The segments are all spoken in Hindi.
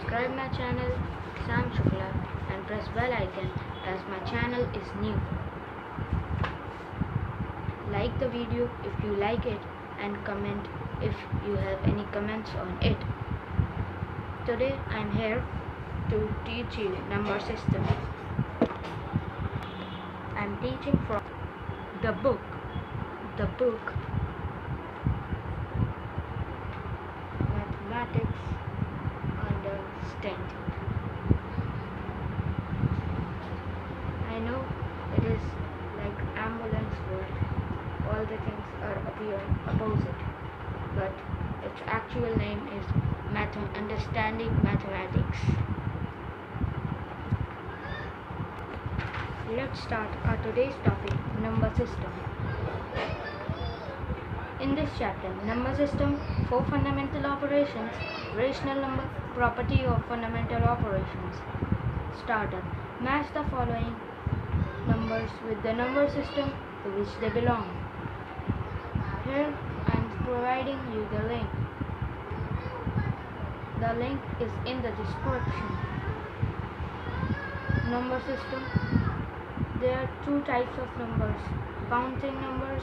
subscribe my channel Sam Shukla and press bell icon as my channel is new. Like the video if you like it and comment if you have any comments on it. Today I am here to teach you number system. I am teaching from the book Mathematics Understanding. I know it is like ambulance word, all the things are appearing opposite, but its actual name is Understanding Mathematics. Let's start our today's topic, number system. In this chapter, number system, 4 fundamental operations, rational number, property of fundamental operations. Starter, match the following numbers with the number system to which they belong. Here I am providing you the link. The link is in the description. Number system. There are 2 types of numbers, counting numbers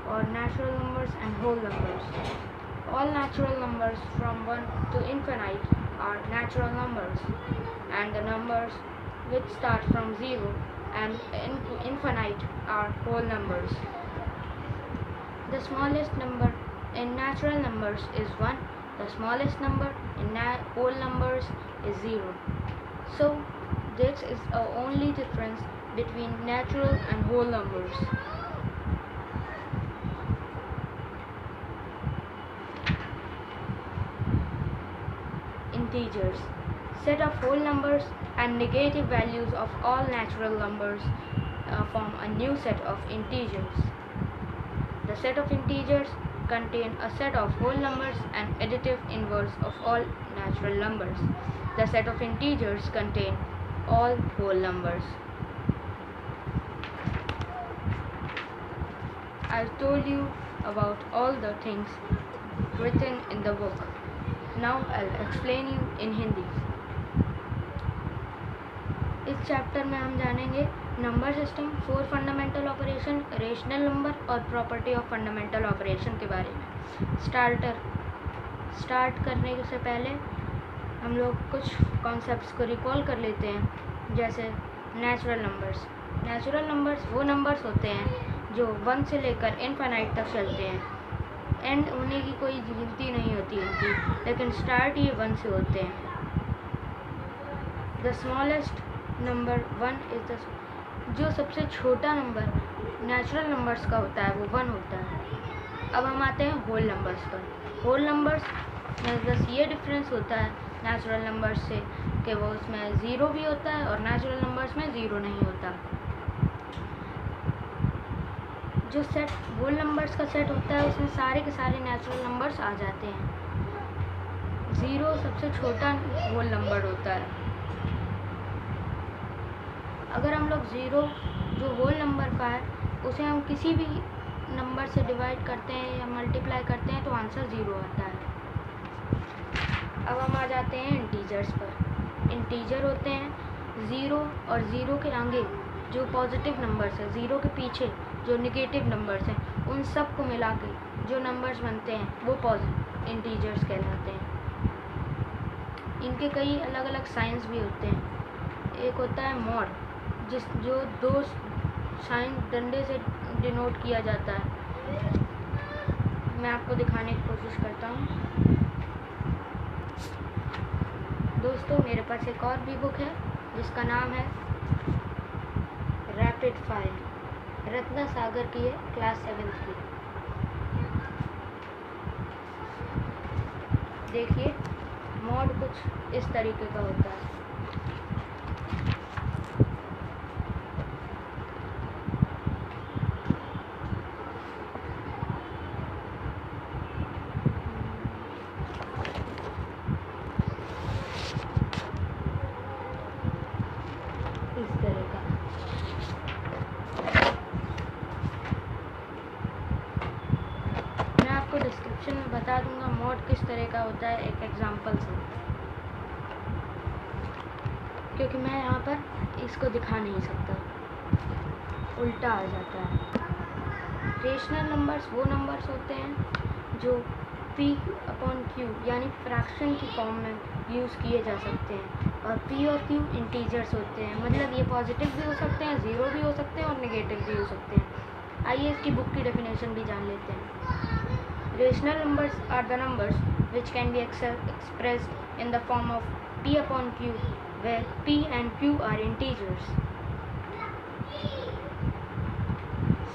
or natural numbers and whole numbers. All natural numbers from 1 to infinite are natural numbers, and the numbers which start from 0 and infinite are whole numbers. The smallest number in natural numbers is 1. The smallest number in whole numbers is 0. So this is the only difference between natural and whole numbers. Integers. Set of whole numbers and negative values of all natural numbers form a new set of integers. The set of integers contain a set of whole numbers and additive inverse of all natural numbers. The set of integers contain all whole numbers. I've told you about all the things written in the book. Now I'll explain you in Hindi. इस चैप्टर में हम जानेंगे number system, 4 fundamental operation, rational number और प्रॉपर्टी ऑफ फंडामेंटल ऑपरेशन के बारे में। स्टार्ट करने से पहले हम लोग कुछ कॉन्सेप्ट्स को रिकॉल कर लेते हैं, जैसे नेचुरल नंबर्स। नेचुरल नंबर्स वो नंबर्स होते हैं जो 1 से लेकर इनफाइनाइट तक चलते हैं। एंड होने की कोई गिनती नहीं होती इनकी, लेकिन स्टार्ट ये 1 से होते हैं। The smallest number 1 is the, जो सबसे छोटा नंबर नेचुरल नंबर्स का होता है वो 1 होता है। अब हम आते हैं होल नंबर्स पर। होल नंबर्स में बस ये डिफरेंस होता है नेचुरल नंबर्स से कि वो उसमें 0 भी होता है और नेचुरल नंबर्स में 0 नहीं होता। जो सेट होल नंबर्स का सेट होता है उसमें सारे के सारे नेचुरल नंबर्स आ जाते हैं। 0 सबसे छोटा होल नंबर होता है। अगर हम लोग 0 जो होल नंबर का है उसे हम किसी भी नंबर से डिवाइड करते हैं या मल्टीप्लाई करते हैं तो आंसर 0 आता है। अब हम आ जाते हैं इंटीजर्स पर। इंटीजर होते हैं 0 और 0 के आगे जो पॉजिटिव नंबर्स हैं, 0 के पीछे जो नेगेटिव नंबर्स हैं, उन सब को मिला के जो नंबर्स बनते हैं वो इंटीजर्स कहलाते हैं। इनके कई अलग अलग साइंस भी होते हैं। एक होता है मॉड, जो 2 साइन डंडे से डिनोट किया जाता है। मैं आपको दिखाने की कोशिश करता हूँ। दोस्तों, मेरे पास एक और भी बुक है जिसका नाम है रैपिड फायर, रत्ना सागर की है, क्लास 7th की। देखिए, मॉड कुछ इस तरीके का होता है। इस तरह का मैं आपको डिस्क्रिप्शन में बता दूंगा मॉड किस तरह का होता है एक एग्जांपल से। क्योंकि मैं यहाँ पर इसको दिखा नहीं सकता, उल्टा आ जाता है। रेशनल नंबर्स वो नंबर्स होते हैं जो p/q यानी फ्रैक्शन की फॉर्म में यूज़ किए जा सकते हैं, और p और q इंटीजर्स होते हैं, मतलब ये पॉजिटिव भी हो सकते हैं, ज़ीरो भी हो सकते हैं और नेगेटिव भी हो सकते हैं। आइए इसकी बुक की डेफिनेशन भी जान लेते हैं। Rational numbers are the numbers which can be expressed in the form of p/q where p and q are integers.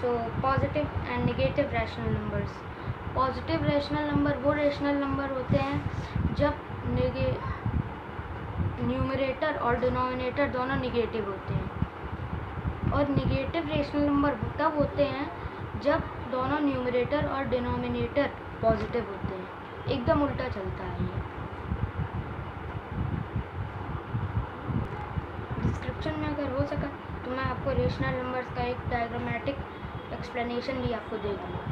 So positive and negative rational numbers. Positive rational number वो रेशनल नंबर होते हैं जब न्यूमरेटर और डिनोमिनेटर दोनों निगेटिव होते हैं, और निगेटिव रेशनल नंबर तब होते हैं जब दोनों न्यूमरेटर और डिनोमिनेटर पॉजिटिव होते हैं। एकदम उल्टा चलता है ये। डिस्क्रिप्शन में अगर हो सका तो मैं आपको रेशनल नंबर्स का एक डायग्रामेटिक एक्सप्लेनेशन भी आपको दे दूँगा।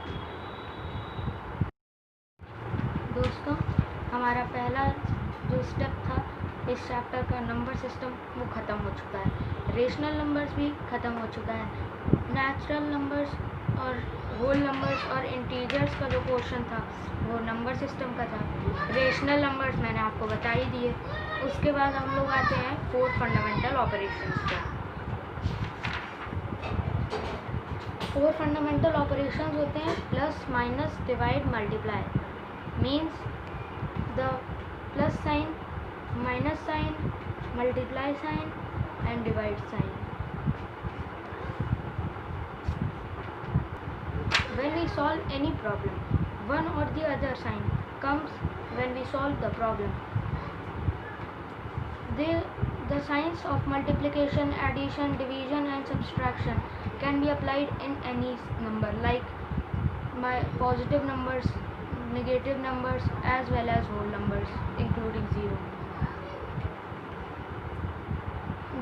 दोस्तों, हमारा पहला जो स्टेप था इस चैप्टर का, नंबर सिस्टम, वो ख़त्म हो चुका है। रेशनल नंबर्स भी ख़त्म हो चुका है। नेचुरल नंबर्स और होल नंबर्स और इंटीजर्स का जो पोर्शन था वो नंबर सिस्टम का था। रेशनल नंबर्स मैंने आपको बता ही दिए। उसके बाद हम लोग आते हैं 4 फंडामेंटल ऑपरेशंस पे। 4 फंडामेंटल ऑपरेशंस होते हैं plus, minus, divide, multiply. Means the plus sign, minus sign, multiply sign and divide sign. When we solve any problem, one or the other sign comes when we solve the problem. The signs of multiplication, addition, division and subtraction can be applied in any number, like my positive numbers, negative numbers as well as whole numbers including 0.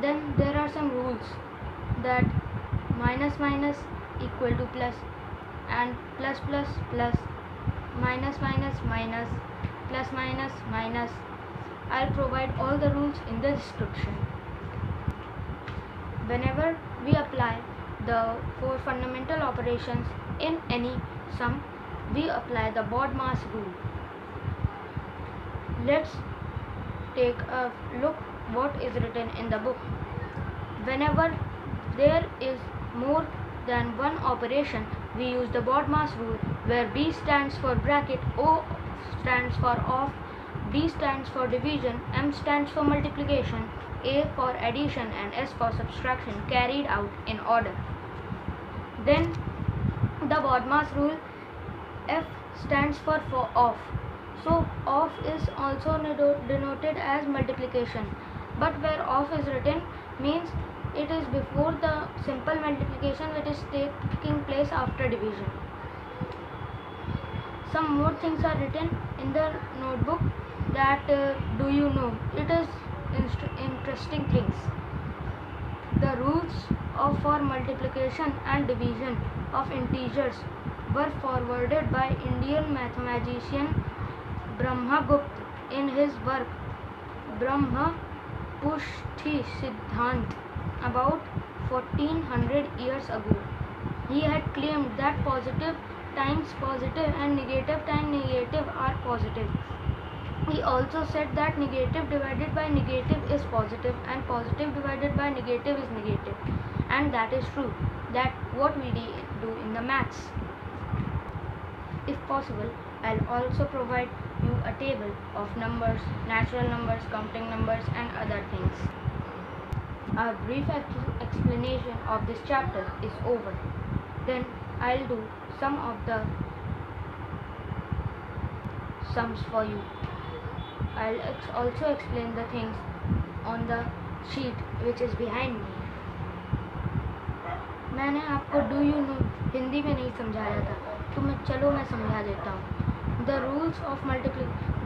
Then there are some rules that minus minus equal to plus, and plus plus plus, minus minus minus, plus minus minus. I'll provide all the rules in the description. Whenever we apply the 4 fundamental operations in any sum, we apply the BODMAS rule. Let's take a look what is written in the book. Whenever there is more than one operation, we use the BODMAS rule, where B stands for bracket, O stands for off, D stands for division, M stands for multiplication, A for addition and S for subtraction, carried out in order. Then the BODMAS rule, F stands for off. So off is also denoted as multiplication, but where off is written means it is before the simple multiplication which is taking place after division. Some more things are written in the notebook that do you know? It is interesting things. The rules for multiplication and division of integers were forwarded by Indian mathematician Brahmagupta in his work Brahmapushti Siddhant about 1400 years ago. He had claimed that positive times positive and negative times negative are positive. He also said that negative divided by negative is positive and positive divided by negative is negative. And that is true. That what we do in the maths. If possible, I'll also provide you a table of numbers, natural numbers, counting numbers and other things. Our brief explanation of this chapter is over. Then I'll do some of the sums for you. I'll also explain the things on the sheet which is behind me. मैंने आपको डू यू नो हिंदी में नहीं समझाया था, तो मैं समझा देता हूँ। द रूल्स ऑफ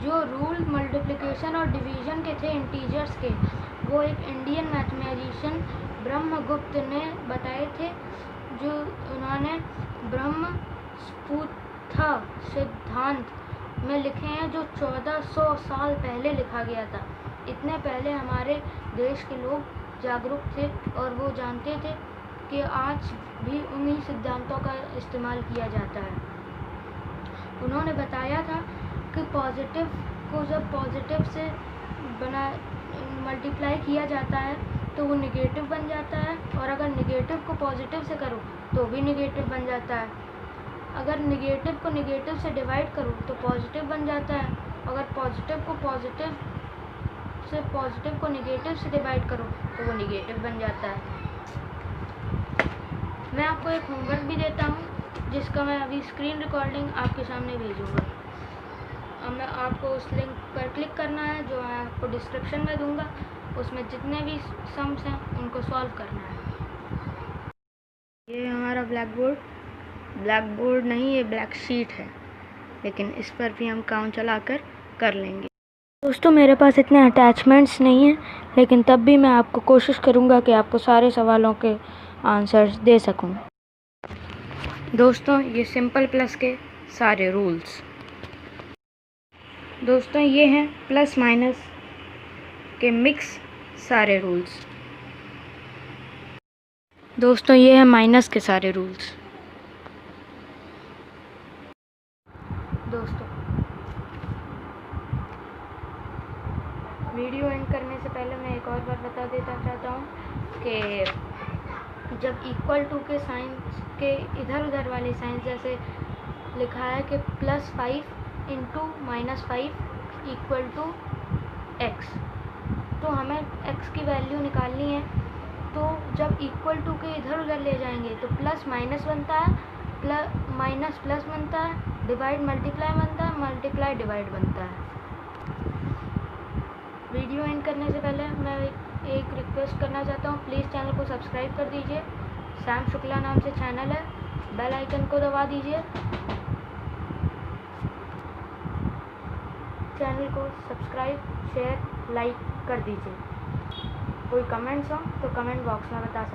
जो रूल मल्टीप्लिकेशन और डिवीज़न के थे इंटीजर्स के, वो एक इंडियन मैथमेटिशियन ब्रह्मगुप्त ने बताए थे, जो उन्होंने ब्रह्मपुत्र सिद्धांत में लिखे हैं, जो 1400 साल पहले लिखा गया था। इतने पहले हमारे देश के लोग जागरूक थे और वो जानते थे कि आज भी उन्हीं सिद्धांतों का इस्तेमाल किया जाता है। उन्होंने बताया था कि पॉजिटिव को जब पॉजिटिव से मल्टीप्लाई किया जाता है तो वो निगेटिव बन जाता है, और अगर निगेटिव को पॉजिटिव से करो तो भी निगेटिव बन जाता है। अगर निगेटिव को निगेटिव से डिवाइड करो तो पॉजिटिव बन जाता है। अगर पॉजिटिव को निगेटिव से डिवाइड करो तो वो निगेटिव बन जाता है। मैं आपको एक होमवर्क भी देता हूँ जिसका मैं अभी स्क्रीन रिकॉर्डिंग आपके सामने भेजूँगा। अब मैं आपको उस लिंक पर क्लिक करना है जो मैं आपको डिस्क्रिप्शन में दूँगा। उसमें जितने भी सम्स हैं उनको सॉल्व करना है। ये हमारा ब्लैक बोर्ड नहीं, ये ब्लैक शीट है, लेकिन इस पर भी हम काम चलाकर कर लेंगे। दोस्तों मेरे पास इतने अटैचमेंट्स नहीं हैं, लेकिन तब भी मैं आपको कोशिश करूँगा कि आपको सारे सवालों के आंसर्स दे सकूँ। दोस्तों ये सिंपल प्लस के सारे रूल्स। दोस्तों ये हैं प्लस माइनस के मिक्स सारे रूल्स। दोस्तों ये है माइनस के सारे रूल्स। दोस्तों वीडियो एंड करने से पहले मैं एक और बात बता देना चाहता हूँ कि जब इक्वल टू के साइंस के इधर उधर वाले साइंस जैसे लिखा है कि +5 इंटू -5 इक्वल टू x, तो हमें x की वैल्यू निकालनी है। तो जब इक्वल टू के इधर उधर ले जाएंगे तो प्लस माइनस बनता है, माइनस प्लस बनता है, डिवाइड मल्टीप्लाई बनता है, मल्टीप्लाई डिवाइड बनता है। वीडियो एंड करने से पहले मैं एक रिक्वेस्ट करना चाहता हूँ, प्लीज़ चैनल को सब्सक्राइब कर दीजिए। सैम शुक्ला नाम से चैनल है, बेल आइकन को दबा दीजिए। चैनल को सब्सक्राइब, शेयर, लाइक कर दीजिए। कोई कमेंट्स हो तो कमेंट बॉक्स में बता सकते हैं।